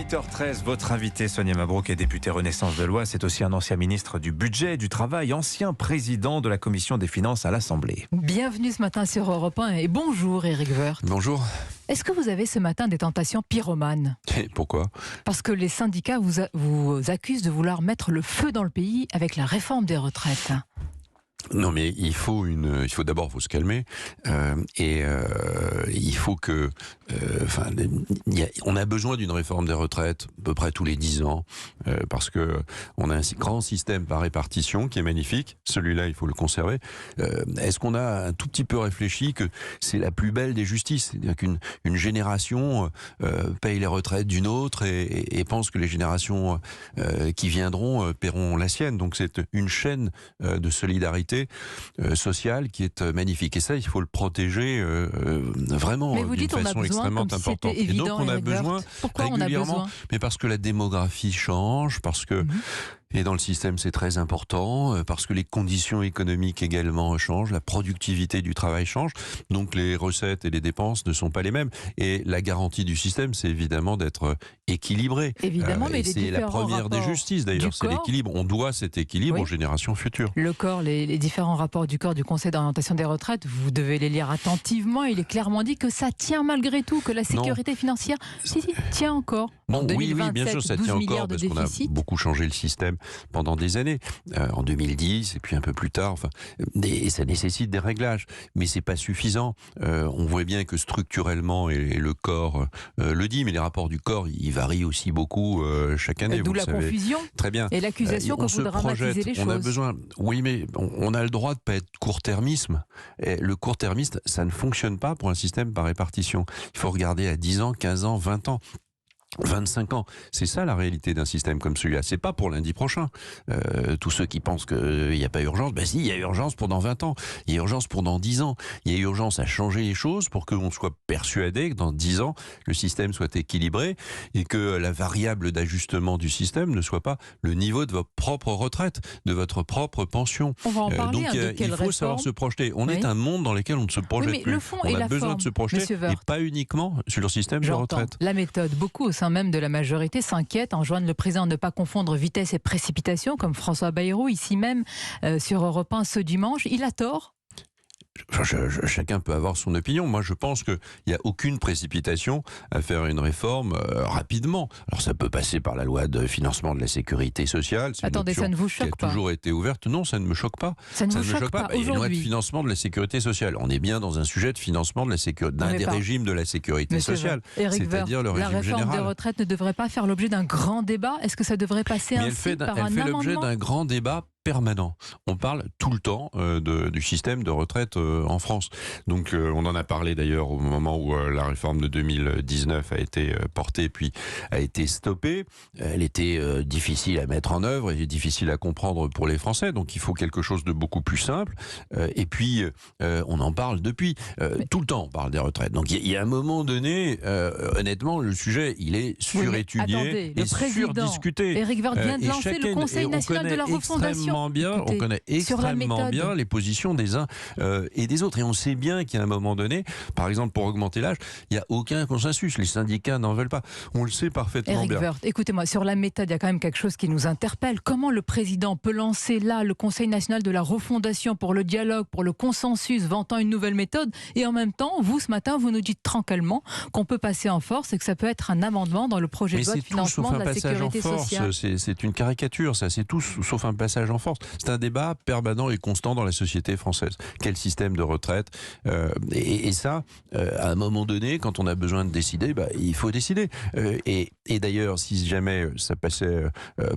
8h13, votre invité Sonia Mabrouk est députée Renaissance de l'Oise. C'est aussi un ancien ministre du Budget et du Travail, ancien président de la Commission des Finances à l'Assemblée. Bienvenue ce matin sur Europe 1 et bonjour Éric Woerth. Bonjour. Est-ce que vous avez ce matin des tentations pyromanes ? Et pourquoi ? Parce que les syndicats vous accusent de vouloir mettre le feu dans le pays avec la réforme des retraites. Non, mais il faut d'abord se calmer il faut que on a besoin d'une réforme des retraites à peu près tous les 10 ans parce que on a un grand système par répartition qui est magnifique. Celui-là, il faut le conserver. Est-ce qu'on a un tout petit peu réfléchi que c'est la plus belle des justices, c'est-à-dire qu'une génération paye les retraites d'une autre et pense que les générations qui viendront paieront la sienne. Donc c'est une chaîne de solidarité sociale qui est magnifique. Et ça, il faut le protéger vraiment d'une façon extrêmement importante. Et donc on a besoin régulièrement, mais parce que la démographie change, parce que et dans le système, c'est très important, parce que les conditions économiques également changent, la productivité du travail change, donc les recettes et les dépenses ne sont pas les mêmes. Et la garantie du système, c'est évidemment d'être équilibré. Évidemment, mais c'est la première des justices d'ailleurs, c'est l'équilibre. On doit cet équilibre aux générations futures. Le corps, les différents rapports du corps du Conseil d'orientation des retraites, vous devez les lire attentivement. Il est clairement dit que ça tient malgré tout, que la sécurité financière tient encore. Bon, oui, bien sûr, ça tient encore parce qu'on a beaucoup changé le système pendant des années, en 2010 et puis un peu plus tard. Et ça nécessite des réglages, mais c'est pas suffisant. On voit bien que structurellement, et le corps le dit, mais les rapports du corps, ils varient aussi beaucoup chaque année. D'où la confusion. Très bien. Et l'accusation que vous dramatisez les choses. On a besoin. Oui, mais on a le droit de pas être court-termisme. Et le court-termiste, ça ne fonctionne pas pour un système par répartition. Il faut regarder à 10 ans, 15 ans, 20 ans. 25 ans, c'est ça la réalité d'un système comme celui-là. C'est pas pour lundi prochain. Tous ceux qui pensent qu'il n'y a pas urgence, si, il y a urgence pour dans 20 ans, il y a urgence pour dans 10 ans, il y a urgence à changer les choses pour qu'on soit persuadé que dans 10 ans, le système soit équilibré et que la variable d'ajustement du système ne soit pas le niveau de votre propre retraite, de votre propre pension. On va en parler. Donc il faut savoir se projeter. On est un monde dans lequel on ne se projette plus. On a besoin de se projeter et pas uniquement sur le système de retraite. La méthode, beaucoup au sein même de la majorité s'inquiètent, enjoignent le président de ne pas confondre vitesse et précipitation, comme François Bayrou, ici même sur Europe 1 ce dimanche. Il a tort ? Chacun peut avoir son opinion. Moi, je pense qu'il n'y a aucune précipitation à faire une réforme rapidement. Alors, ça peut passer par la loi de financement de la sécurité sociale. Attendez, ça ne vous choque pas ? Qui a toujours été ouverte. Non, ça ne me choque pas. Ça ne me choque pas. Il y a une loi de financement de la sécurité sociale. On est bien dans un sujet de financement de la sécurité, d'un des régimes de la sécurité sociale, c'est-à-dire le régime général. La réforme des retraites ne devrait pas faire l'objet d'un grand débat ? Est-ce que ça devrait passer par un amendement ? Elle fait l'objet d'un grand débat permanent. On parle tout le temps du système de retraite en France. Donc on en a parlé d'ailleurs au moment où la réforme de 2019 a été portée puis a été stoppée. Elle était difficile à mettre en œuvre et difficile à comprendre pour les Français. Donc il faut quelque chose de beaucoup plus simple. Et puis on en parle depuis. Tout le temps on parle des retraites. Donc il y a un moment donné, honnêtement, le sujet il est surétudié et surdiscuté. Éric Woerth vient de lancer le Conseil national de la refondation. On connaît extrêmement bien les positions des uns et des autres. Et on sait bien qu'à un moment donné, par exemple pour augmenter l'âge, il n'y a aucun consensus. Les syndicats n'en veulent pas. On le sait parfaitement bien. Éric Woerth, écoutez-moi, sur la méthode, il y a quand même quelque chose qui nous interpelle. Comment le président peut lancer là le Conseil national de la refondation pour le dialogue, pour le consensus, vantant une nouvelle méthode, et en même temps, vous, ce matin, vous nous dites tranquillement qu'on peut passer en force et que ça peut être un amendement dans le projet de loi de financement de la sécurité sociale. C'est une caricature, ça. C'est tout sauf un passage en force. C'est un débat permanent et constant dans la société française. Quel système de retraite et ça, à un moment donné, quand on a besoin de décider, il faut décider. Et d'ailleurs, si jamais ça passait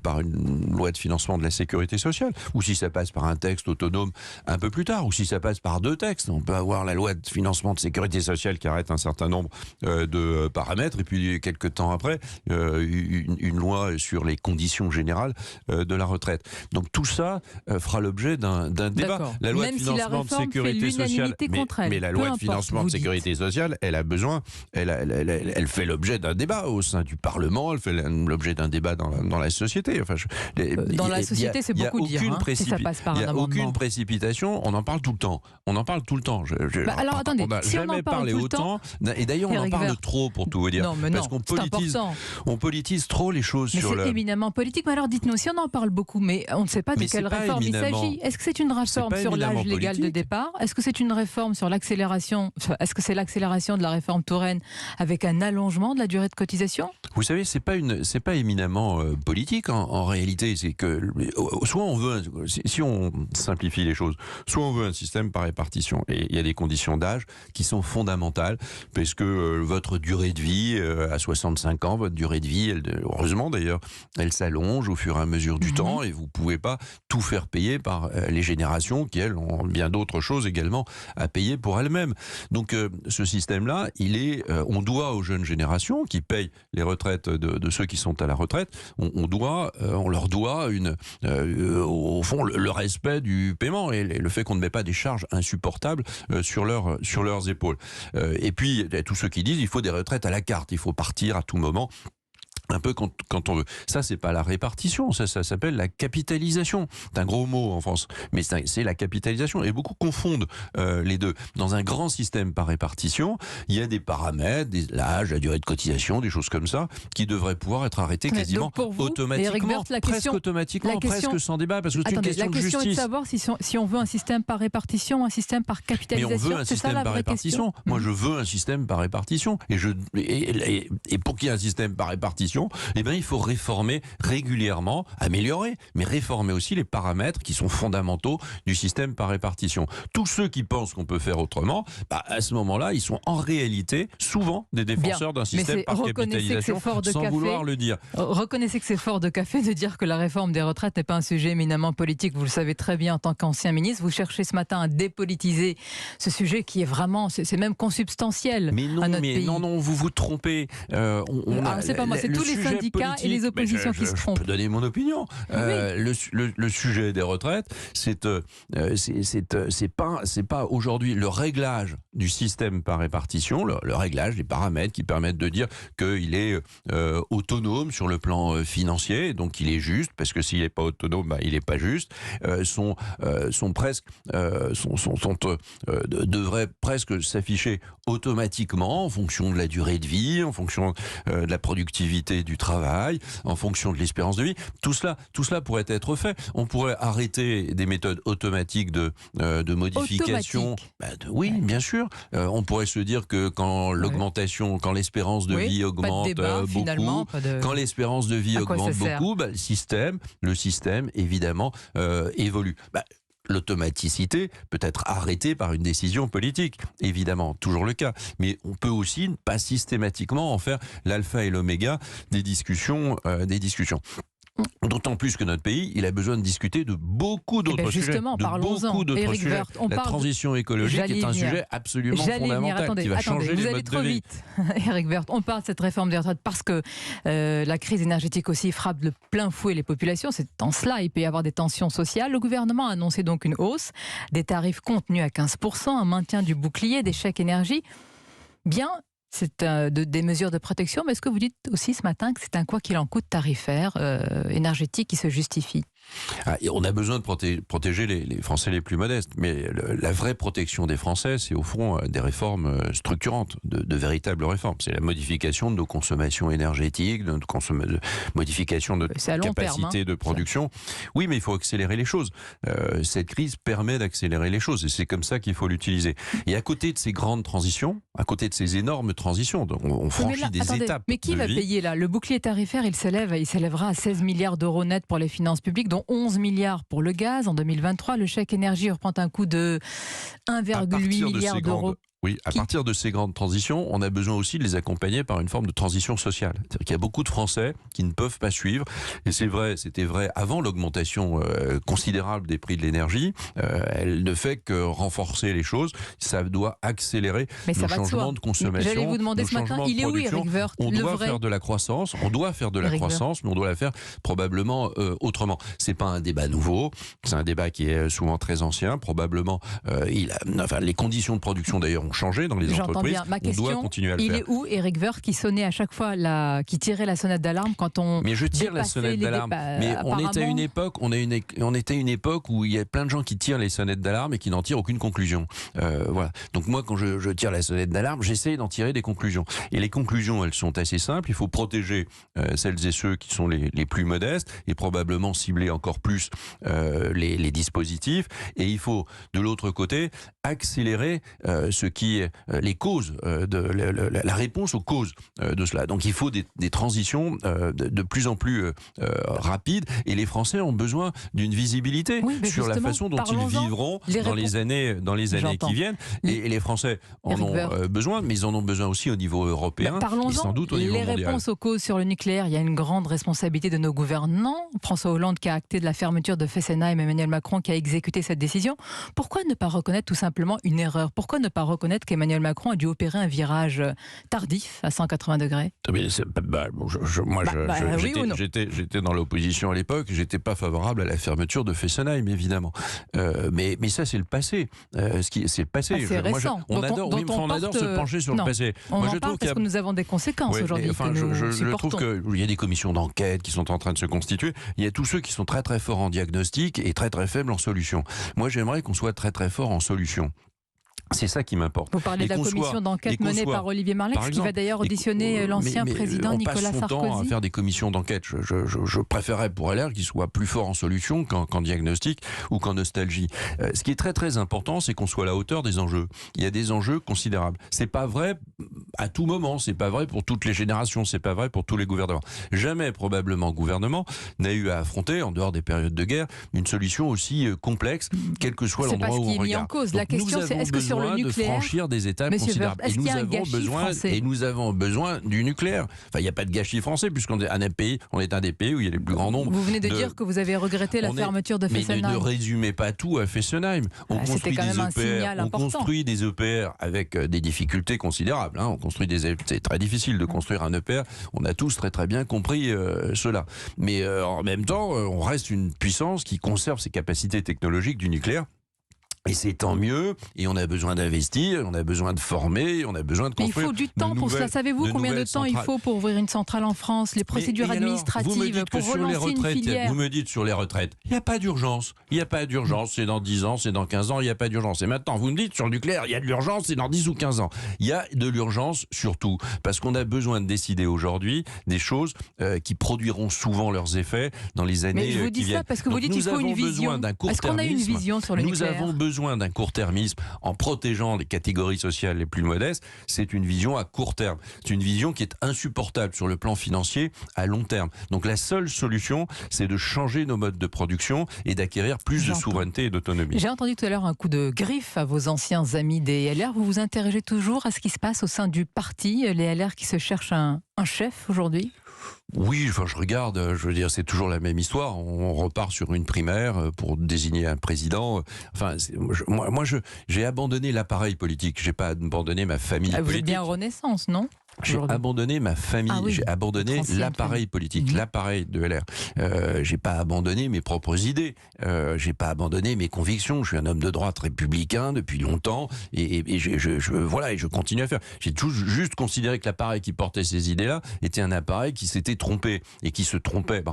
par une loi de financement de la sécurité sociale, ou si ça passe par un texte autonome un peu plus tard, ou si ça passe par deux textes, on peut avoir la loi de financement de sécurité sociale qui arrête un certain nombre de paramètres, et puis quelques temps après, une loi sur les conditions générales de la retraite. Donc tout ça fera l'objet d'un débat. La loi Même de financement de sécurité sociale, mais la loi de financement de sécurité sociale, elle a besoin, elle fait l'objet d'un débat au sein du Parlement, elle fait l'objet d'un débat dans la société. Enfin, dans la société, c'est beaucoup dire, si ça passe par un amendement. Il n'y a aucune précipitation, on en parle tout le temps. On en parle tout le temps. Alors attendez, on n'a si jamais parlé autant, et d'ailleurs on en parle trop, pour tout vous dire. Parce qu'on politise trop les choses sur c'est éminemment politique. Mais alors dites-nous, si on en parle beaucoup, mais on ne sait pas de quelle réforme il s'agit. Est-ce que c'est une réforme sur l'âge légal de départ? Est-ce que c'est une réforme sur l'accélération? Est-ce que c'est l'accélération de la réforme Touraine avec un allongement de la durée de cotisation? Vous savez, c'est pas éminemment politique en réalité. C'est que soit on veut, si on simplifie les choses, soit on veut un système par répartition. Et il y a des conditions d'âge qui sont fondamentales, parce que votre durée de vie, à 65 ans, votre durée de vie, heureusement d'ailleurs, elle s'allonge au fur et à mesure du temps, et vous ne pouvez pas tout faire payer par les générations qui, elles, ont bien d'autres choses également à payer pour elles-mêmes. Donc ce système-là, on doit aux jeunes générations qui payent les retraites de ceux qui sont à la retraite, on leur doit au fond le respect du paiement et le fait qu'on ne met pas des charges insupportables sur leurs épaules. Et puis, il y a tous ceux qui disent il faut des retraites à la carte, il faut partir à tout moment. Un peu quand on veut. Ça, c'est pas la répartition, ça s'appelle la capitalisation. C'est un gros mot en France, mais c'est la capitalisation. Et beaucoup confondent les deux. Dans un grand système par répartition, il y a des paramètres, l'âge, la durée de cotisation, des choses comme ça, qui devraient pouvoir être arrêtés quasiment automatiquement, presque automatiquement, presque sans débat, parce que c'est une question de justice. La question est de savoir si on veut un système par répartition, un système par capitalisation. Mais on veut un système par répartition. Moi, je veux un système par répartition. Et pour qu'il y ait un système par répartition, il faut réformer régulièrement, améliorer, mais réformer aussi les paramètres qui sont fondamentaux du système par répartition. Tous ceux qui pensent qu'on peut faire autrement, à ce moment-là, ils sont en réalité souvent des défenseurs d'un système par capitalisation, sans vouloir le dire. Reconnaissez que c'est fort de café de dire que la réforme des retraites n'est pas un sujet éminemment politique. Vous le savez très bien en tant qu'ancien ministre. Vous cherchez ce matin à dépolitiser ce sujet qui est vraiment, c'est même consubstantiel à notre pays. Non, vous vous trompez. C'est pas moi, c'est tous les syndicats et les oppositions qui se trompent. Je peux donner mon opinion. Le sujet des retraites, c'est pas aujourd'hui le réglage du système par répartition, le réglage des paramètres qui permettent de dire qu'il est autonome sur le plan financier, donc il est juste, parce que s'il n'est pas autonome, il n'est pas juste. Devraient presque s'afficher automatiquement en fonction de la durée de vie, en fonction de la productivité du travail, en fonction de l'espérance de vie. Tout cela pourrait être fait. On pourrait arrêter des méthodes automatiques de modification. Oui, bien sûr. On pourrait se dire que quand l'espérance de vie augmente beaucoup, quand l'espérance de vie augmente beaucoup, le système évidemment évolue. L'automaticité peut être arrêtée par une décision politique, évidemment, toujours le cas. Mais on peut aussi pas systématiquement en faire l'alpha et l'oméga des discussions. D'autant plus que notre pays, il a besoin de discuter de beaucoup d'autres sujets. Justement, parlons-en. Éric Woerth, la transition écologique est un sujet absolument fondamental qui va changer les modes de vie. Vite. Éric Woerth, on parle de cette réforme des retraites parce que la crise énergétique aussi frappe de plein fouet les populations. C'est en cela il peut y avoir des tensions sociales. Le gouvernement a annoncé donc une hausse des tarifs contenus à 15%, un maintien du bouclier, des chèques énergie. Bien. C'est des mesures de protection, mais est-ce que vous dites aussi ce matin que c'est un quoi qu'il en coûte tarifaire, énergétique qui se justifie ? On a besoin de protéger les Français les plus modestes, mais la vraie protection des Français, c'est au fond des réformes structurantes, de véritables réformes. C'est la modification de nos consommations énergétiques, de modification de notre capacité de production. Oui, mais il faut accélérer les choses. Cette crise permet d'accélérer les choses, et c'est comme ça qu'il faut l'utiliser. Et à côté de ces grandes transitions, à côté de ces énormes transitions, on franchit des étapes. Mais qui va payer là ? Le bouclier tarifaire, il s'élèvera à 16 milliards d'euros nets pour les finances publiques, dont 11 milliards pour le gaz en 2023. Le chèque énergie reprend un coût de 1,8 milliard d'euros. Oui, à partir de ces grandes transitions, on a besoin aussi de les accompagner par une forme de transition sociale. C'est-à-dire qu'il y a beaucoup de Français qui ne peuvent pas suivre, et c'est vrai, c'était vrai avant l'augmentation considérable des prix de l'énergie. Elle ne fait que renforcer les choses. Ça doit accélérer nos changements de consommation. J'allais vous demander ce matin, il est où Éric Woerth? On doit faire de la croissance, mais on doit la faire probablement autrement. C'est pas un débat nouveau, c'est un débat qui est souvent très ancien. Probablement, les conditions de production d'ailleurs ont changé dans les entreprises. Bien. Ma question, on doit continuer à le faire. Il est où Éric Woerth qui sonnait à chaque fois, qui tirait la sonnette d'alarme quand on... Mais je tire la sonnette d'alarme. Mais on était à une époque, où il y a plein de gens qui tirent les sonnettes d'alarme et qui n'en tirent aucune conclusion. Voilà. Donc moi, quand je tire la sonnette d'alarme, j'essaie d'en tirer des conclusions. Et les conclusions, elles sont assez simples. Il faut protéger celles et ceux qui sont les plus modestes et probablement cibler encore plus les dispositifs. Et il faut, de l'autre côté, accélérer les causes, la réponse aux causes de cela. Donc il faut des transitions de plus en plus rapides, et les Français ont besoin d'une visibilité sur la façon dont ils vivront dans les années qui viennent. Et les Français en ont besoin, mais ils en ont besoin aussi au niveau européen et sans doute au niveau mondial. Les réponses aux causes sur le nucléaire, il y a une grande responsabilité de nos gouvernants. François Hollande qui a acté de la fermeture de Fessenheim, Emmanuel Macron qui a exécuté cette décision. Pourquoi ne pas reconnaître tout simplement une erreur? Pourquoi ne pas reconnaître qu'Emmanuel Macron a dû opérer un virage tardif à 180 degrés? J'étais dans l'opposition à l'époque, j'étais pas favorable à la fermeture de Fessenheim, évidemment. Mais ça, c'est le passé. C'est le passé. C'est récent. On adore se pencher sur le passé. On en parle parce que nous avons des conséquences aujourd'hui. Je trouve qu'il y a des commissions d'enquête qui sont en train de se constituer. Il y a tous ceux qui sont très très forts en diagnostic et très très faibles en solution. Moi, j'aimerais qu'on soit très très fort en solution. C'est ça qui m'importe. Vous parlez de la commission d'enquête menée par Olivier Marleix, qui va d'ailleurs auditionner l'ancien président Nicolas Sarkozy. On passe son temps à faire des commissions d'enquête. Je préférerais pour LR qu'il soit plus fort en solution qu'en diagnostic ou qu'en nostalgie. Ce qui est très très important, c'est qu'on soit à la hauteur des enjeux. Il y a des enjeux considérables. C'est pas vrai à tout moment, c'est pas vrai pour toutes les générations, c'est pas vrai pour tous les gouvernements. Jamais probablement gouvernement n'a eu à affronter, en dehors des périodes de guerre, une solution aussi complexe, quel que soit l'endroit où on regarde. C'est pas ce qui est mis en cause. La question, c'est est-ce que sur le nucléaire, de franchir des étapes considérables. Et nous avons besoin du nucléaire. Enfin, il n'y a pas de gâchis français, puisqu'on est un des pays où il y a les plus grands nombres. Vous venez de dire que vous avez regretté la fermeture de Fessenheim. Mais ne résumez pas tout à Fessenheim. On construit des EPR avec des difficultés considérables. C'est très difficile de construire un EPR. On a tous très très bien compris cela. Mais en même temps, on reste une puissance qui conserve ses capacités technologiques du nucléaire. Et c'est tant mieux, et on a besoin d'investir, on a besoin de former, on a besoin de construire. Mais il faut du temps pour cela. Savez-vous combien de temps il faut pour ouvrir une centrale en France? Les procédures administratives pour relancer une filière. Vous me dites sur les retraites, il n'y a pas d'urgence. Il n'y a pas d'urgence, c'est dans 10 ans, c'est dans 15 ans, il n'y a pas d'urgence. Et maintenant, vous me dites sur le nucléaire, il y a de l'urgence, c'est dans 10 ou 15 ans. Il y a de l'urgence surtout, parce qu'on a besoin de décider aujourd'hui des choses qui produiront souvent leurs effets dans les années qui viennent. Mais je vous dis ça parce que vous dites qu'il faut une vision. Est-ce qu'on a une vision sur le nucléaire? Nous avons besoin d'un court-termisme en protégeant les catégories sociales les plus modestes. C'est une vision à court terme. C'est une vision qui est insupportable sur le plan financier à long terme. Donc la seule solution, c'est de changer nos modes de production et d'acquérir plus de souveraineté et d'autonomie. J'ai entendu tout à l'heure un coup de griffe à vos anciens amis des LR. Vous vous interrogez toujours à ce qui se passe au sein du parti, les LR qui se cherchent un chef aujourd'hui? Oui, je regarde, je veux dire, c'est toujours la même histoire. On repart sur une primaire pour désigner un président. Enfin, j'ai abandonné l'appareil politique. J'ai pas abandonné ma famille politique. Vous êtes bien en Renaissance, non? J'ai abandonné ma famille, j'ai abandonné l'appareil politique, l'appareil de LR. J'ai pas abandonné mes propres idées, j'ai pas abandonné mes convictions. Je suis un homme de droite républicain depuis longtemps et je continue à faire. J'ai juste considéré que l'appareil qui portait ces idées-là était un appareil qui s'était trompé et qui se trompait.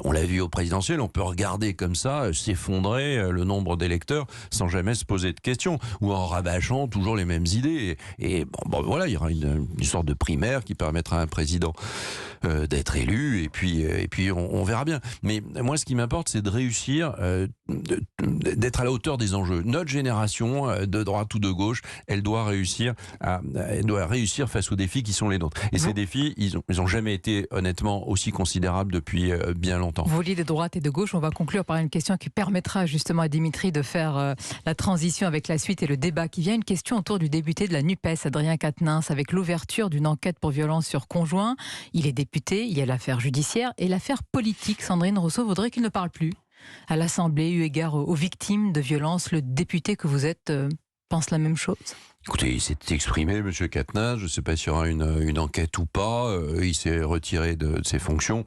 On l'a vu au présidentiel, on peut regarder comme ça s'effondrer le nombre d'électeurs sans jamais se poser de questions ou en rabâchant toujours les mêmes idées. Et voilà, il y aura une sorte de primaire qui permettra à un président d'être élu, et puis on verra bien. Mais moi, ce qui m'importe, c'est de réussir, d'être à la hauteur des enjeux. Notre génération, de droite ou de gauche, elle doit réussir face aux défis qui sont les nôtres. Et ces défis, ils ont jamais été honnêtement aussi considérables depuis bien longtemps. Vous vouliez de droite et de gauche, on va conclure par une question qui permettra justement à Dimitri de faire la transition avec la suite et le débat qui vient. Une question autour du député de la NUPES, Adrien Quatennens, avec l'ouverture d'une enquête pour violence sur conjoint. Il est député, il y a l'affaire judiciaire et l'affaire politique. Sandrine Rousseau voudrait qu'il ne parle plus à l'Assemblée, eu égard aux victimes de violences. Le député que vous êtes pense la même chose? Écoutez, il s'est exprimé, M. Quatennens. Je ne sais pas s'il y aura une enquête ou pas. Il s'est retiré de ses fonctions.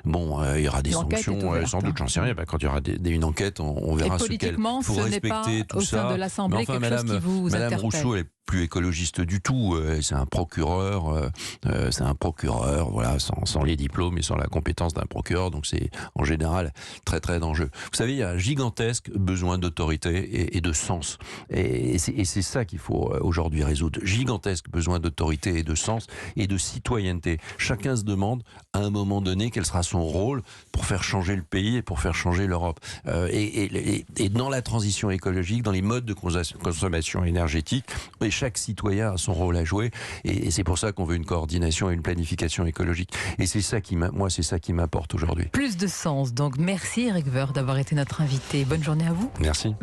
Bon, il y aura des sanctions, sans doute, j'en sais rien. Quand il y aura une enquête, on verra ce qu'elle... Politiquement, ce n'est pas au sein de l'Assemblée quelque chose qui vous interpelle. Madame Rousseau, elle est plus écologiste du tout. C'est un procureur, voilà, sans les diplômes et sans la compétence d'un procureur. Donc c'est en général très très dangereux. Vous savez, il y a un gigantesque besoin d'autorité et de sens. Et c'est ça qu'il faut aujourd'hui résoudre. Gigantesque besoin d'autorité et de sens et de citoyenneté. Chacun se demande à un moment donné quel sera son rôle pour faire changer le pays et pour faire changer l'Europe. Et dans la transition écologique, dans les modes de consommation énergétique, et chaque citoyen a son rôle à jouer. Et c'est pour ça qu'on veut une coordination et une planification écologique. Et c'est ça qui m'importe aujourd'hui. Plus de sens. Donc merci Eric Woerth d'avoir été notre invité. Bonne journée à vous. Merci.